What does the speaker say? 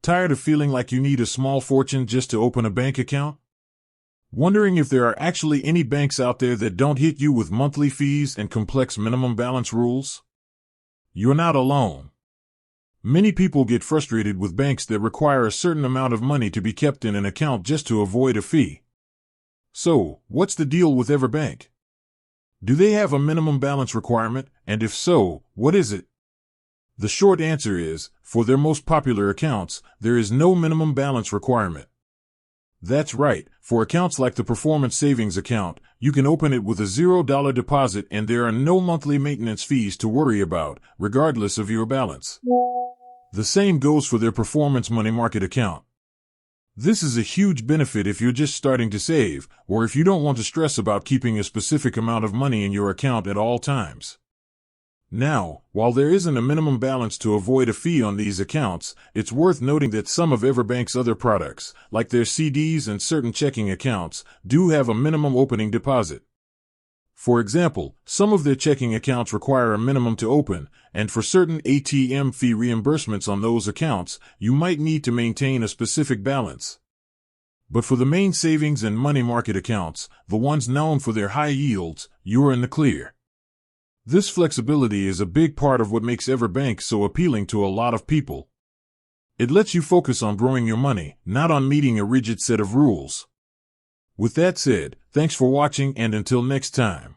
Tired of feeling like you need a small fortune just to open a bank account? Wondering if there are actually any banks out there that don't hit you with monthly fees and complex minimum balance rules? You're not alone. Many people get frustrated with banks that require a certain amount of money to be kept in an account just to avoid a fee. So, what's the deal with EverBank? Do they have a minimum balance requirement, and if so, what is it? The short answer is, for their most popular accounts, there is no minimum balance requirement. That's right, for accounts like the Performance Savings account, you can open it with a $0 deposit and there are no monthly maintenance fees to worry about, regardless of your balance. The same goes for their Performance Money Market account. This is a huge benefit if you're just starting to save, or if you don't want to stress about keeping a specific amount of money in your account at all times. Now, while there isn't a minimum balance to avoid a fee on these accounts, it's worth noting that some of EverBank's other products, like their CDs and certain checking accounts, do have a minimum opening deposit. For example, some of their checking accounts require a minimum to open, and for certain ATM fee reimbursements on those accounts, you might need to maintain a specific balance. But for the main savings and money market accounts, the ones known for their high yields, you're in the clear. This flexibility is a big part of what makes EverBank so appealing to a lot of people. It lets you focus on growing your money, not on meeting a rigid set of rules. With that said, thanks for watching and until next time.